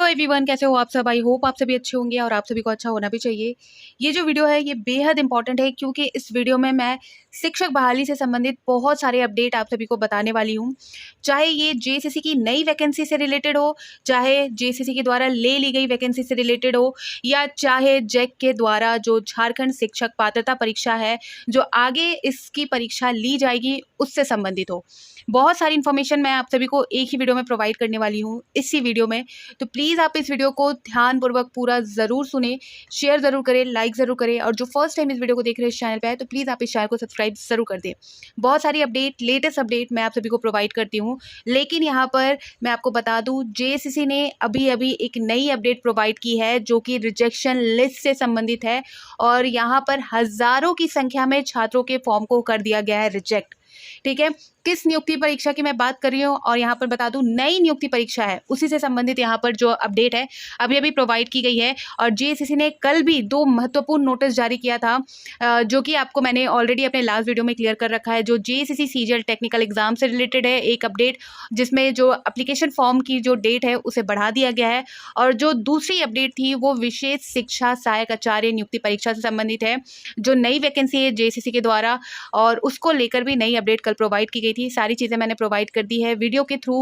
Hello everyone, कैसे हो आप सब। आई होप आप सभी अच्छे होंगे और आप सभी को अच्छा होना भी चाहिए। ये जो वीडियो है ये बेहद इंपॉर्टेंट है क्योंकि इस वीडियो में मैं शिक्षक बहाली से संबंधित बहुत सारे अपडेट आप सभी को बताने वाली हूँ। चाहे ये जेएसएससी की नई वैकेंसी से रिलेटेड हो, चाहे जेएसएससी के द्वारा ले ली गई वैकेंसी से रिलेटेड हो, या चाहे जैक के द्वारा जो झारखंड शिक्षक पात्रता परीक्षा है जो आगे इसकी परीक्षा ली जाएगी उससे संबंधित हो। बहुत सारी इन्फॉर्मेशन मैं आप सभी को एक ही वीडियो में प्रोवाइड करने वाली हूँ इसी वीडियो में। तो प्लीज़ आप इस वीडियो को ध्यानपूर्वक पूरा ज़रूर सुने, शेयर ज़रूर करें, लाइक ज़रूर करें, और जो फर्स्ट टाइम इस वीडियो को देख रहे हैं इस चैनल पे है तो प्लीज़ आप इस चैनल को सब्सक्राइब ज़रूर कर दें। बहुत सारी अपडेट, लेटेस्ट अपडेट मैं आप सभी को प्रोवाइड करती हूँ, लेकिन यहाँ पर मैं आपको बता दूँ जेएसएससी ने अभी अभी एक नई अपडेट प्रोवाइड की है जो कि रिजेक्शन लिस्ट से संबंधित है, और यहाँ पर हज़ारों की संख्या में छात्रों के फॉर्म को कर दिया गया है रिजेक्ट। ठीक है, किस नियुक्ति परीक्षा की मैं बात कर रही हूँ, और यहाँ पर बता दूं नई नियुक्ति परीक्षा है उसी से संबंधित यहाँ पर जो अपडेट है अभी अभी प्रोवाइड की गई है। और जेएसएससी ने कल भी 2 महत्वपूर्ण नोटिस जारी किया था जो कि आपको मैंने ऑलरेडी अपने लास्ट वीडियो में क्लियर कर रखा है। जो जेएसएससी सीजीएल टेक्निकल एग्जाम से रिलेटेड है एक अपडेट, जिसमें जो एप्लीकेशन फॉर्म की जो डेट है उसे बढ़ा दिया गया है, और जो दूसरी अपडेट थी वो विशेष शिक्षा सहायक आचार्य नियुक्ति परीक्षा से संबंधित है जो नई वैकेंसी है जेएसएससी के द्वारा, और उसको लेकर भी नई अपडेट कल प्रोवाइड की गई थी। सारी चीज़ें मैंने प्रोवाइड कर दी है वीडियो के थ्रू,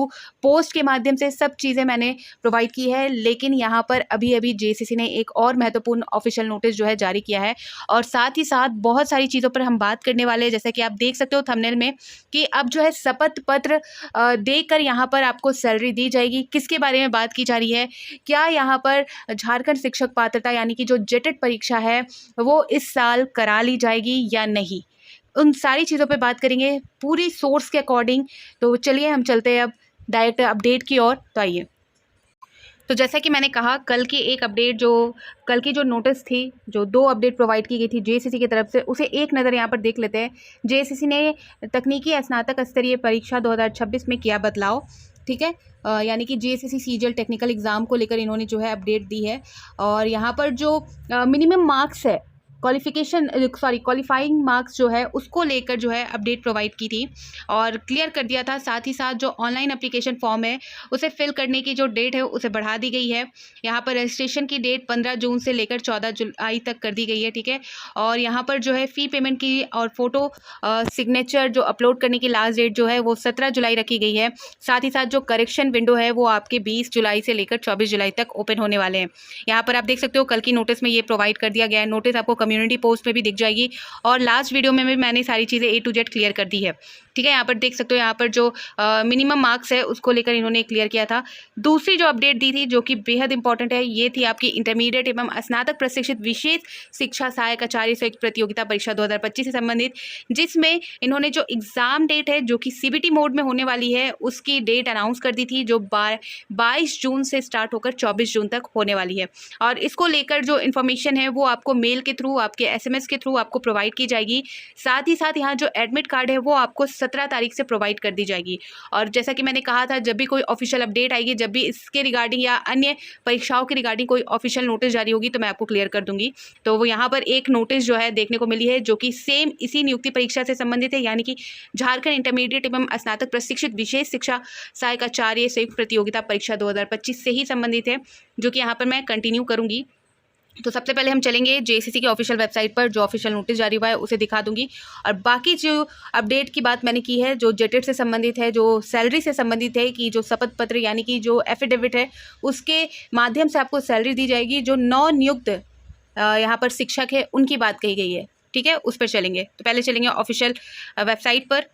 पोस्ट के माध्यम से सब चीज़ें मैंने प्रोवाइड की है। लेकिन यहाँ पर अभी अभी जेएसएससी ने एक और महत्वपूर्ण ऑफिशियल नोटिस जो है जारी किया है, और साथ ही साथ बहुत सारी चीज़ों पर हम बात करने वाले हैं। जैसा कि आप देख सकते हो थंबनेल में कि अब जो है शपथ पत्र देकर यहाँ पर आपको सैलरी दी जाएगी। किसके बारे में बात की जा रही है, क्या यहाँ पर झारखंड शिक्षक पात्रता यानी कि जो जेटेट परीक्षा है वो इस साल करा ली जाएगी या नहीं, उन सारी चीज़ों पे बात करेंगे पूरी सोर्स के अकॉर्डिंग। तो चलिए हम चलते हैं अब डायरेक्ट अपडेट की ओर। तो आइए, तो जैसा कि मैंने कहा कल की एक अपडेट, जो कल की जो नोटिस थी, जो 2 अपडेट प्रोवाइड की गई थी जेएसएससी की तरफ से, उसे एक नज़र यहाँ पर देख लेते हैं। जेएसएससी ने तकनीकी स्नातक स्तरीय परीक्षा 2026 में किया बदलाव। ठीक है, यानी कि जेएसएससी सीजीएल टेक्निकल एग्जाम को लेकर इन्होंने जो है अपडेट दी है, और यहाँ पर जो मिनिमम मार्क्स है क्वालिफाइंग मार्क्स जो है उसको लेकर जो है अपडेट प्रोवाइड की थी और क्लियर कर दिया था। साथ ही साथ जो ऑनलाइन एप्लीकेशन फॉर्म है उसे फिल करने की जो डेट है उसे बढ़ा दी गई है। यहाँ पर रजिस्ट्रेशन की डेट 15 जून से लेकर 14 जुलाई तक कर दी गई है। ठीक है, और यहाँ पर जो है फ़ी पेमेंट की और फोटो सिग्नेचर जो अपलोड करने की लास्ट डेट जो है वो 17 जुलाई रखी गई है। साथ ही साथ जो करेक्शन विंडो है वो आपके 20 जुलाई से लेकर 24 जुलाई तक ओपन होने वाले हैं। यहाँ पर आप देख सकते हो कल की नोटिस में ये प्रोवाइड कर दिया गया है। नोटिस आपको कम्युनिटी पोस्ट में भी दिख जाएगी, और लास्ट वीडियो में भी मैंने सारी चीज़ें A to Z क्लियर कर दी है। ठीक है, यहाँ पर देख सकते हो यहाँ पर जो मिनिमम मार्क्स है उसको लेकर इन्होंने क्लियर किया था। दूसरी जो अपडेट दी थी जो कि बेहद इंपॉर्टेंट है, ये थी आपकी इंटरमीडिएट एवं स्नातक प्रशिक्षित विशेष शिक्षा सहायक आचार्य संयुक्त प्रतियोगिता परीक्षा 2025 से संबंधित, जिसमें इन्होंने जो एग्ज़ाम डेट है जो कि CBT मोड में होने वाली है उसकी डेट अनाउंस कर दी थी, जो 22 जून से स्टार्ट होकर 24 जून तक होने वाली है। और इसको लेकर जो इन्फॉर्मेशन है वो आपको मेल के थ्रू, आपके SMS के थ्रू आपको प्रोवाइड की जाएगी। साथ ही साथ यहाँ जो एडमिट कार्ड है वो आपको 17 तारीख से प्रोवाइड कर दी जाएगी। और जैसा कि मैंने कहा था जब भी कोई ऑफिशियल अपडेट आएगी, जब भी इसके रिगार्डिंग या अन्य परीक्षाओं के रिगार्डिंग कोई ऑफिशियल नोटिस जारी होगी तो मैं आपको क्लियर कर दूंगी। तो वो यहाँ पर एक नोटिस जो है देखने को मिली है जो कि सेम इसी नियुक्ति परीक्षा से संबंधित है, यानी कि झारखंड इंटरमीडिएट एवं स्नातक प्रशिक्षित विशेष शिक्षा सहायक आचार्य संयुक्त प्रतियोगिता परीक्षा 2025 से ही संबंधित है, जो कि यहाँ पर मैं कंटिन्यू करूँगी। तो सबसे पहले हम चलेंगे जेएसएससी की ऑफिशियल वेबसाइट पर, जो ऑफिशियल नोटिस जारी हुआ है उसे दिखा दूंगी, और बाकी जो अपडेट की बात मैंने की है जो जेटेट से संबंधित है, जो सैलरी से संबंधित है कि जो शपथ पत्र यानी कि जो एफिडेविट है उसके माध्यम से आपको सैलरी दी जाएगी। जो नौ नियुक्त यहाँ पर शिक्षक है उनकी बात कही गई है। ठीक है, उस पर चलेंगे। तो पहले चलेंगे ऑफिशियल वेबसाइट पर।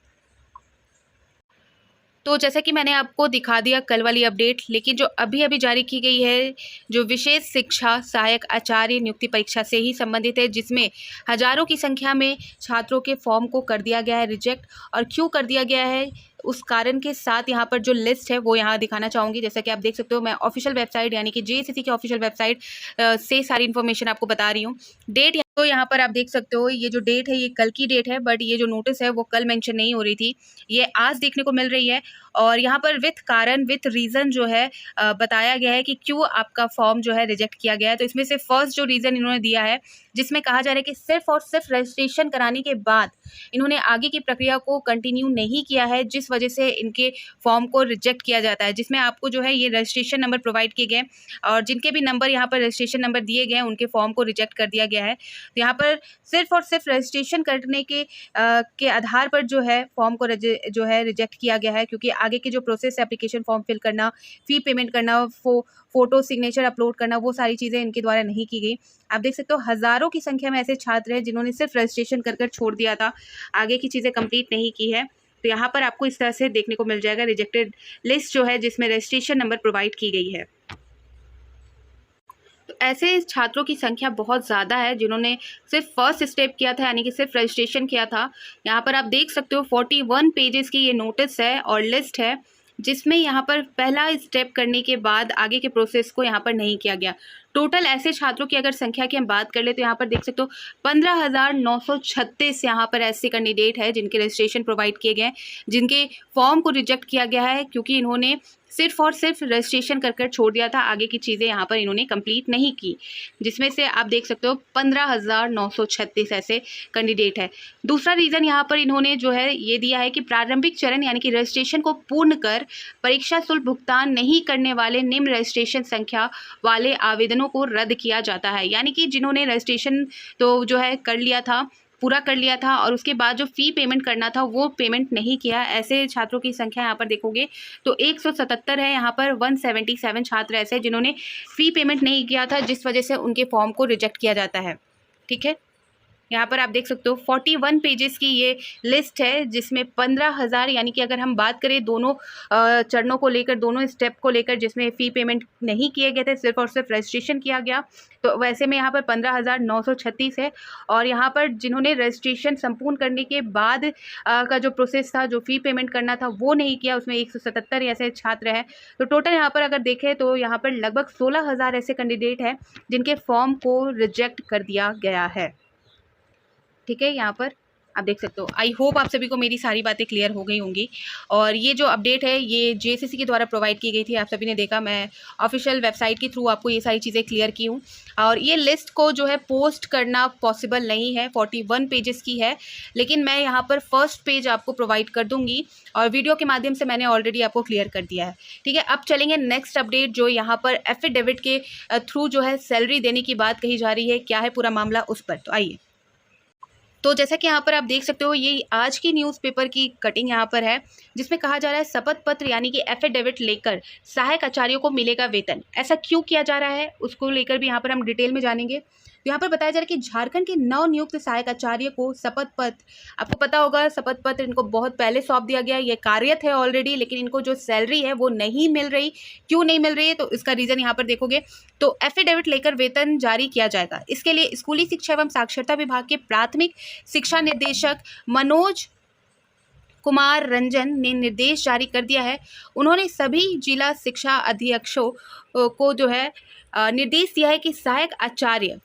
तो जैसा कि मैंने आपको दिखा दिया कल वाली अपडेट, लेकिन जो अभी अभी जारी की गई है जो विशेष शिक्षा सहायक आचार्य नियुक्ति परीक्षा से ही संबंधित है, जिसमें हजारों की संख्या में छात्रों के फॉर्म को कर दिया गया है रिजेक्ट। और क्यों कर दिया गया है उस कारण के साथ यहाँ पर जो लिस्ट है वो यहाँ दिखाना चाहूँगी। जैसा कि आप देख सकते हो मैं ऑफिशियल वेबसाइट यानी कि जेएसएससी की ऑफिशियल वेबसाइट से सारी इन्फॉर्मेशन आपको बता रही हूँ। डेट तो यहाँ पर आप देख सकते हो ये जो डेट है ये कल की डेट है, बट ये जो नोटिस है वो कल मेंशन नहीं हो रही थी, ये आज देखने को मिल रही है। और यहाँ पर विथ कारण विथ रीज़न जो है बताया गया है कि क्यों आपका फॉर्म जो है रिजेक्ट किया गया है। तो इसमें से फर्स्ट जो रीज़न इन्होंने दिया है, जिसमें कहा जा रहा है कि सिर्फ और सिर्फ रजिस्ट्रेशन कराने के बाद इन्होंने आगे की प्रक्रिया को कंटिन्यू नहीं किया है, जिस वजह से इनके फॉर्म को रिजेक्ट किया जाता है। जिसमें आपको जो है ये रजिस्ट्रेशन नंबर प्रोवाइड किए गए और जिनके भी नंबर यहाँ पर रजिस्ट्रेशन नंबर दिए गए हैं उनके फॉर्म को रिजेक्ट कर दिया गया है। तो यहाँ पर सिर्फ और सिर्फ रजिस्ट्रेशन करने के आधार पर जो है फॉर्म को जो है रिजेक्ट किया गया है, क्योंकि आगे की जो प्रोसेस है एप्लीकेशन फॉर्म फिल करना, फ़ी पेमेंट करना, फ़ोटो सिग्नेचर अपलोड करना, वो सारी चीज़ें इनके द्वारा नहीं की गई। आप देख सकते हो हज़ारों की संख्या में ऐसे छात्र हैं जिन्होंने सिर्फ रजिस्ट्रेशन कर छोड़ दिया था, आगे की चीज़ें कंप्लीट नहीं की है। तो यहाँ पर आपको इस तरह से देखने को मिल जाएगा रिजेक्टेड लिस्ट जो है जिसमें रजिस्ट्रेशन नंबर प्रोवाइड की गई है। तो ऐसे छात्रों की संख्या बहुत ज़्यादा है जिन्होंने सिर्फ फर्स्ट स्टेप किया था, यानी कि सिर्फ रजिस्ट्रेशन किया था। यहाँ पर आप देख सकते हो 41 पेजेस की ये नोटिस है और लिस्ट है, जिसमें यहाँ पर पहला स्टेप करने के बाद आगे के प्रोसेस को यहाँ पर नहीं किया गया। टोटल ऐसे छात्रों की अगर संख्या की हम बात कर ले तो यहाँ पर देख सकते हो 15,936 यहाँ पर ऐसे कैंडिडेट है जिनके रजिस्ट्रेशन प्रोवाइड किए गए, जिनके फॉर्म को रिजेक्ट किया गया है क्योंकि इन्होंने सिर्फ और सिर्फ रजिस्ट्रेशन कर छोड़ दिया था, आगे की चीज़ें यहाँ पर इन्होंने कंप्लीट नहीं की, जिसमें से आप देख सकते हो 15,936 ऐसे कैंडिडेट है। दूसरा रीज़न यहाँ पर इन्होंने जो है ये दिया है कि प्रारंभिक चरण यानी कि रजिस्ट्रेशन को पूर्ण कर परीक्षा शुल्क भुगतान नहीं करने वाले निम्न रजिस्ट्रेशन संख्या वाले आवेदनों को रद्द किया जाता है। यानी कि जिन्होंने रजिस्ट्रेशन तो जो है कर लिया था, पूरा कर लिया था और उसके बाद जो फ़ी पेमेंट करना था वो पेमेंट नहीं किया, ऐसे छात्रों की संख्या यहाँ पर देखोगे तो 177 है। यहाँ पर 177 छात्र ऐसे जिन्होंने फ़ी पेमेंट नहीं किया था, जिस वजह से उनके फॉर्म को रिजेक्ट किया जाता है। ठीक है, यहाँ पर आप देख सकते हो 41 पेजेस की ये लिस्ट है, जिसमें 15,000 यानी कि अगर हम बात करें दोनों चरणों को लेकर, दोनों स्टेप को लेकर, जिसमें फ़ी पेमेंट नहीं किए गए थे, सिर्फ और सिर्फ रजिस्ट्रेशन किया गया, तो वैसे में यहाँ पर 15,936 है। और यहाँ पर जिन्होंने रजिस्ट्रेशन संपूर्ण करने के बाद का जो प्रोसेस था, जो फ़ी पेमेंट करना था वो नहीं किया, उसमें 177 ऐसे छात्र हैं। तो टोटल यहाँ पर अगर देखें तो यहाँ पर लगभग 16,000 ऐसे कैंडिडेट हैं जिनके फॉर्म को रिजेक्ट कर दिया गया है। ठीक है, यहाँ पर आप देख सकते हो। आई होप आप सभी को मेरी सारी बातें क्लियर हो गई होंगी। और ये जो अपडेट है ये जेएसएससी के द्वारा प्रोवाइड की गई थी, आप सभी ने देखा, मैं ऑफिशियल वेबसाइट के थ्रू आपको ये सारी चीज़ें क्लियर की हूँ। और ये लिस्ट को जो है पोस्ट करना पॉसिबल नहीं है, 41 पेजेस की है, लेकिन मैं यहाँ पर फर्स्ट पेज आपको प्रोवाइड कर दूँगी और वीडियो के माध्यम से मैंने ऑलरेडी आपको क्लियर कर दिया है। ठीक है, अब चलेंगे नेक्स्ट अपडेट, जो यहाँ पर एफिडेविट के थ्रू जो है सैलरी देने की बात कही जा रही है, क्या है पूरा मामला उस पर। तो आइए, तो जैसा कि यहाँ पर आप देख सकते हो ये आज की न्यूज़पेपर की कटिंग यहाँ पर है, जिसमें कहा जा रहा है शपथ पत्र यानी कि एफिडेविट लेकर सहायक आचार्यों को मिलेगा वेतन। ऐसा क्यों किया जा रहा है उसको लेकर भी यहाँ पर हम डिटेल में जानेंगे। तो यहाँ पर बताया जा रहा है कि झारखंड के नवनियुक्त सहायक आचार्य को शपथ पत्र, आपको पता होगा शपथ पत्र इनको बहुत पहले सौंप दिया गया, ये कार्यरत है ऑलरेडी, लेकिन इनको जो सैलरी है वो नहीं मिल रही। क्यों नहीं मिल रही है तो इसका रीज़न यहाँ पर देखोगे तो एफिडेविट लेकर वेतन जारी किया जाएगा। इसके लिए स्कूली शिक्षा एवं साक्षरता विभाग के प्राथमिक शिक्षा निर्देशक मनोज कुमार रंजन ने निर्देश जारी कर दिया है। उन्होंने सभी जिला शिक्षा अधीक्षकों को जो है निर्देश दिया है कि सहायक आचार्य,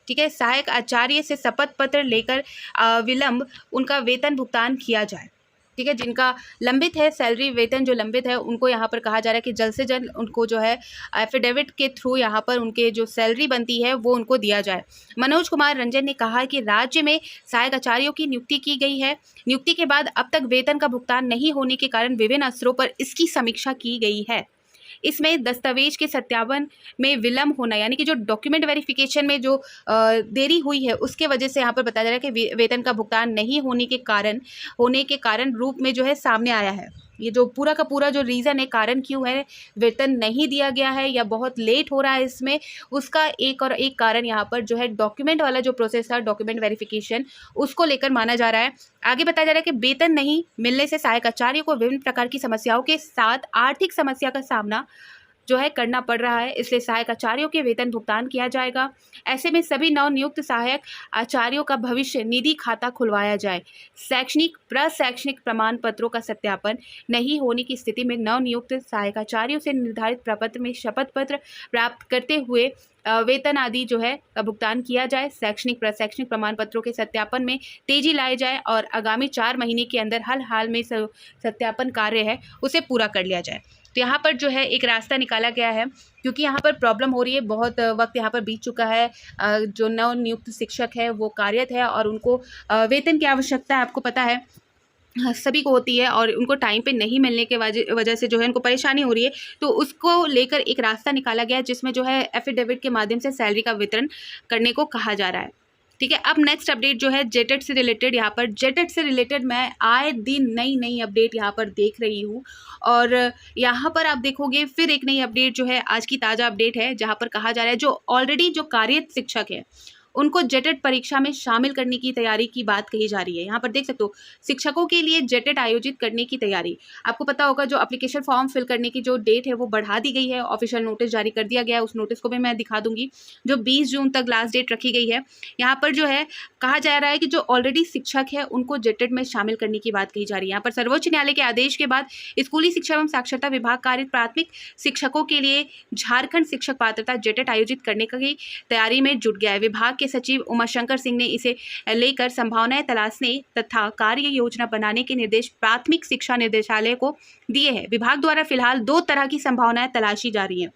ठीक है, सहायक आचार्य से शपथ पत्र लेकर विलंब उनका वेतन भुगतान किया जाए। ठीक है, जिनका लंबित है सैलरी वेतन जो लंबित है उनको यहाँ पर कहा जा रहा है कि जल्द से जल्द उनको जो है एफिडेविट के थ्रू यहाँ पर उनके जो सैलरी बनती है वो उनको दिया जाए। मनोज कुमार रंजन ने कहा कि राज्य में सहायक आचार्यों की नियुक्ति की गई है। नियुक्ति के बाद अब तक वेतन का भुगतान नहीं होने के कारण विभिन्न स्तरों पर इसकी समीक्षा की गई है। इसमें दस्तावेज के सत्यापन में विलंब होना, यानी कि जो डॉक्यूमेंट वेरिफिकेशन में जो देरी हुई है उसके वजह से यहाँ पर बताया जा रहा है कि वेतन का भुगतान नहीं होने के कारण रूप में जो है सामने आया है। ये जो पूरा का पूरा जो रीज़न है, कारण क्यों है वेतन नहीं दिया गया है या बहुत लेट हो रहा है इसमें, उसका एक कारण यहाँ पर जो है डॉक्यूमेंट वाला जो प्रोसेस था, डॉक्यूमेंट वेरिफिकेशन, उसको लेकर माना जा रहा है। आगे बताया जा रहा है कि वेतन नहीं मिलने से सहायक आचार्य को विभिन्न प्रकार की समस्याओं के साथ आर्थिक समस्या का सामना जो है करना पड़ रहा है, इसलिए सहायक आचार्यों के वेतन भुगतान किया जाएगा। ऐसे में सभी नवनियुक्त सहायक आचार्यों का भविष्य निधि खाता खुलवाया जाए। शैक्षणिक प्रशैक्षणिक प्रमाण पत्रों का सत्यापन नहीं होने की स्थिति में नवनियुक्त सहायक आचार्यों से निर्धारित प्रपत्र में शपथ पत्र प्राप्त करते हुए वेतन आदि जो है का भुगतान किया जाए। शैक्षणिक प्रशैक्षणिक प्रमाण पत्रों के सत्यापन में तेजी लाई जाए और आगामी 4 महीने के अंदर हाल में सत्यापन कार्य है उसे पूरा कर लिया जाए। तो यहाँ पर जो है एक रास्ता निकाला गया है, क्योंकि यहाँ पर प्रॉब्लम हो रही है, बहुत वक्त यहाँ पर बीत चुका है। जो नवनियुक्त शिक्षक है वो कार्यरत है और उनको वेतन की आवश्यकता है, आपको पता है सभी को होती है, और उनको टाइम पे नहीं मिलने के वजह से जो है उनको परेशानी हो रही है। तो उसको लेकर एक रास्ता निकाला गया है, जिसमें जो है एफिडेविट के माध्यम से सैलरी का वितरण करने को कहा जा रहा है। ठीक है, अब नेक्स्ट अपडेट जो है जेटेट से रिलेटेड, यहाँ पर जेटेट से रिलेटेड मैं आए दिन नई अपडेट यहाँ पर देख रही हूँ। और यहाँ पर आप देखोगे फिर एक नई अपडेट जो है आज की ताज़ा अपडेट है, जहाँ पर कहा जा रहा है जो ऑलरेडी जो कार्यरत शिक्षक है उनको जेटेट परीक्षा में शामिल करने की तैयारी की बात कही जा रही है। यहाँ पर देख सकते हो शिक्षकों के लिए जेटेट आयोजित करने की तैयारी। आपको पता होगा जो एप्लीकेशन फॉर्म फिल करने की जो डेट है वो बढ़ा दी गई है, ऑफिशियल नोटिस जारी कर दिया गया है। उस नोटिस को भी मैं दिखा दूंगी, जो 20 जून तक लास्ट डेट रखी गई है। यहाँ पर जो है कहा जा रहा है कि जो ऑलरेडी शिक्षक है उनको जेटेट में शामिल करने की बात कही जा रही है। यहाँ पर सर्वोच्च न्यायालय के आदेश के बाद स्कूली शिक्षा एवं साक्षरता विभाग कार्यरत प्राथमिक शिक्षकों के लिए झारखंड शिक्षक पात्रता जेटेट आयोजित करने की तैयारी में जुट गया है। विभाग सचिव उमाशंकर सिंह ने इसे लेकर संभावनाएं तलाशने तथा कार्य योजना बनाने के निर्देश प्राथमिक शिक्षा निर्देशालय को दिए हैं। विभाग द्वारा फिलहाल 2 तरह की संभावनाएं तलाशी जा रही हैं।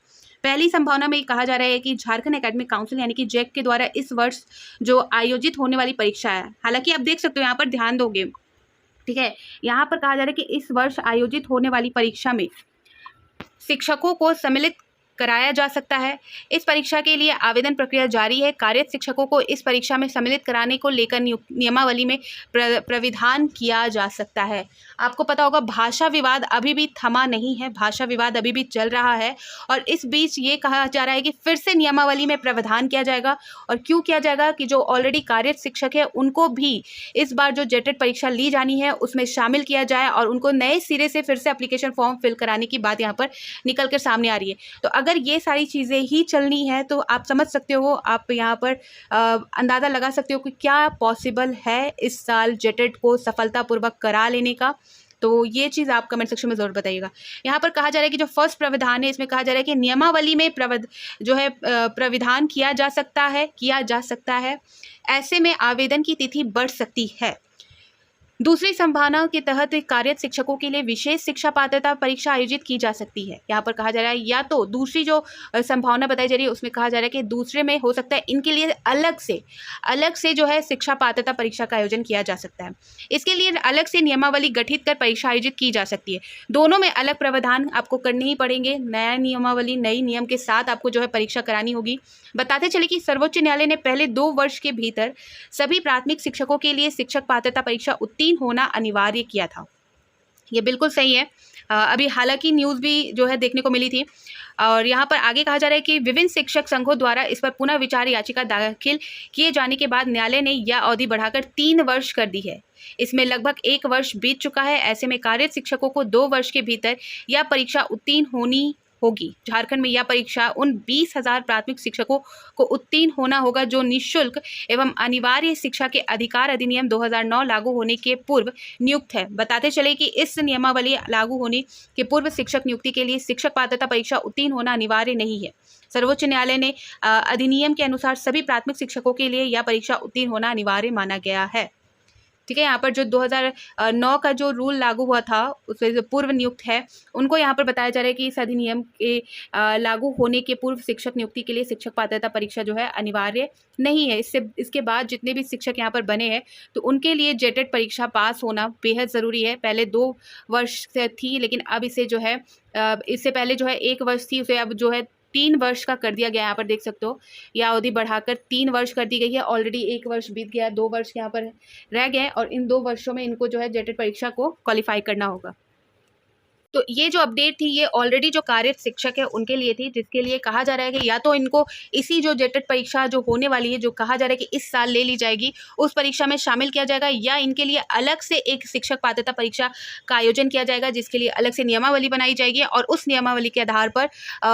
पहली संभावना में कहा जा रहा है कि झारखंड एकेडमिक काउंसिल यानी कि जैक के द्वारा इस वर्ष जो आयोजित होने वाली परीक्षा है, हालांकि आप देख सकते हो यहाँ पर ध्यान दोगे, ठीक है, यहाँ पर कहा जा रहा है कि इस वर्ष आयोजित होने वाली परीक्षा में शिक्षकों को सम्मिलित कराया जा सकता है। इस परीक्षा के लिए आवेदन प्रक्रिया जारी है। कार्यरत शिक्षकों को इस परीक्षा में सम्मिलित कराने को लेकर नियमावली में प्राविधान किया जा सकता है। आपको पता होगा भाषा विवाद अभी भी थमा नहीं है, भाषा विवाद अभी भी चल रहा है, और इस बीच ये कहा जा रहा है कि फिर से नियमावली में प्रावधान किया जाएगा। और क्यों किया जाएगा कि जो ऑलरेडी कार्यरत शिक्षक है उनको भी इस बार जो जेटेट परीक्षा ली जानी है उसमें शामिल किया जाए और उनको नए सिरे से फिर से एप्लीकेशन फॉर्म फिल कराने की बात यहाँ पर निकल कर सामने आ रही है। तो अगर ये सारी चीज़ें ही चलनी है तो आप समझ सकते हो, आप यहाँ पर अंदाज़ा लगा सकते हो कि क्या पॉसिबल है इस साल जेटेट को सफलतापूर्वक करा लेने का। तो ये चीज़ आप कमेंट सेक्शन में ज़रूर बताइएगा। यहाँ पर कहा जा रहा है कि जो फर्स्ट प्रावधान है इसमें कहा जा रहा है कि नियमावली में प्राविधान किया जा सकता है। ऐसे में आवेदन की तिथि बढ़ सकती है। दूसरी संभावना के तहत कार्यरत शिक्षकों के लिए विशेष शिक्षा पात्रता परीक्षा आयोजित की जा सकती है। यहाँ पर कहा जा रहा है, या तो दूसरी जो संभावना बताई जा रही है उसमें कहा जा रहा है कि दूसरे में हो सकता है इनके लिए अलग से जो है शिक्षा पात्रता परीक्षा का आयोजन किया जा सकता है। इसके लिए अलग से नियमावली गठित कर परीक्षा आयोजित की जा सकती है। दोनों में अलग प्रावधान आपको करने ही पड़ेंगे। नया नियमावली नई नियम के साथ आपको जो है परीक्षा करानी होगी। बताते चले कि सर्वोच्च न्यायालय ने पहले 2 वर्ष के भीतर सभी प्राथमिक शिक्षकों के लिए शिक्षक पात्रता परीक्षा उत्तीर्ण होना अनिवार्य किया था। ये बिल्कुल सही है। अभी हालांकि न्यूज़ भी जो है देखने को मिली थी, और यहाँ पर आगे कहा जा रहा है कि विभिन्न शिक्षक संघों द्वारा इस पर पुनः विचार याचिका दाखिल किए जाने के बाद न्यायालय ने यह अवधि बढ़ाकर 3 वर्ष कर दी है। इसमें लगभग 1 वर्ष बीत चुका है। ऐसे में कार्यरत शिक्षकों को 2 वर्ष के भीतर यह परीक्षा उत्तीर्ण होनी होगी। झारखंड में यह परीक्षा उन 20,000 प्राथमिक शिक्षकों को उत्तीर्ण होना होगा जो निःशुल्क एवं अनिवार्य शिक्षा के अधिकार अधिनियम 2009 लागू होने के पूर्व नियुक्त है। बताते चले कि इस नियमावली लागू होने के पूर्व शिक्षक नियुक्ति के लिए शिक्षक पात्रता परीक्षा उत्तीर्ण होना अनिवार्य नहीं है। सर्वोच्च न्यायालय ने अधिनियम के अनुसार सभी प्राथमिक शिक्षकों के लिए यह परीक्षा उत्तीर्ण होना अनिवार्य माना गया है। ठीक है, यहाँ पर जो 2009 का जो रूल लागू हुआ था उससे जो पूर्व नियुक्त है उनको यहाँ पर बताया जा रहा है कि इस अधिनियम के लागू होने के पूर्व शिक्षक नियुक्ति के लिए शिक्षक पात्रता परीक्षा जो है अनिवार्य नहीं है। इसके बाद जितने भी शिक्षक यहाँ पर बने हैं तो उनके लिए जेटेट परीक्षा पास होना बेहद ज़रूरी है। पहले 2 वर्ष से थी, लेकिन अब इसे जो है इससे पहले जो है 1 वर्ष थी, उसे अब जो है 3 वर्ष का कर दिया गया। यहाँ पर देख सकते हो यह अवधि बढ़ाकर 3 वर्ष कर दी गई है। ऑलरेडी 1 वर्ष बीत गया है, 2 वर्ष यहाँ पर रह गए और इन 2 वर्षों में इनको जो है जेटेट परीक्षा को क्वालिफाई करना होगा। तो ये जो अपडेट थी ये ऑलरेडी जो कार्यरत शिक्षक है उनके लिए थी, जिसके लिए कहा जा रहा है कि या तो इनको इसी जो जेटेट परीक्षा जो होने वाली है, जो कहा जा रहा है कि इस साल ले ली जाएगी, उस परीक्षा में शामिल किया जाएगा, या इनके लिए अलग से एक शिक्षक पात्रता परीक्षा का आयोजन किया जाएगा, जिसके लिए अलग से नियमावली बनाई जाएगी और उस नियमावली के आधार पर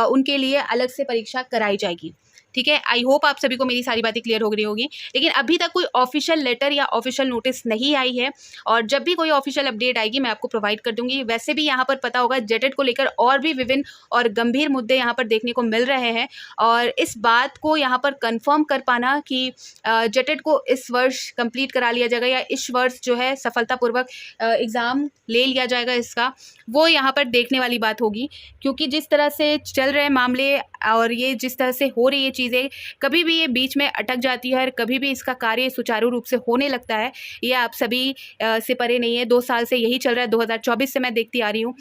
उनके लिए अलग से परीक्षा कराई जाएगी। ठीक है, आई होप आप सभी को मेरी सारी बातें क्लियर हो गई होगी। लेकिन अभी तक कोई ऑफिशियल लेटर या ऑफिशियल नोटिस नहीं आई है, और जब भी कोई ऑफिशियल अपडेट आएगी मैं आपको प्रोवाइड कर दूंगी। वैसे भी यहाँ पर पता होगा जेटेट को लेकर और भी विभिन्न और गंभीर मुद्दे यहाँ पर देखने को मिल रहे हैं, और इस बात को यहाँ पर कंफर्म कर पाना कि जेटेट को इस वर्ष कंप्लीट करा लिया जाएगा या इस वर्ष जो है सफलतापूर्वक एग्ज़ाम ले लिया जाएगा इसका, वो यहाँ पर देखने वाली बात होगी। क्योंकि जिस तरह से चल रहे मामले और ये जिस तरह से हो रही है चीज़ें, कभी भी ये बीच में अटक जाती है और कभी भी इसका कार्य सुचारू रूप से होने लगता है। ये आप सभी से परे नहीं है, 2 साल से यही चल रहा है, 2024 से मैं देखती आ रही हूँ।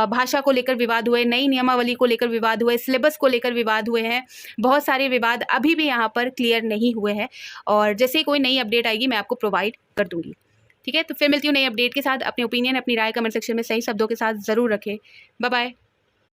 भाषा को लेकर विवाद हुए, नई नियमावली को लेकर विवाद हुए, सिलेबस को लेकर विवाद हुए हैं, बहुत सारे विवाद अभी भी यहाँ पर क्लियर नहीं हुए हैं, और जैसे ही कोई नई अपडेट आएगी मैं आपको प्रोवाइड कर दूँगी। ठीक है, तो फिर मिलती हूँ नई अपडेट के साथ। अपने ओपिनियन, अपनी राय कमेंट सेक्शन में सही शब्दों के साथ ज़रूर रखें। Bye bye.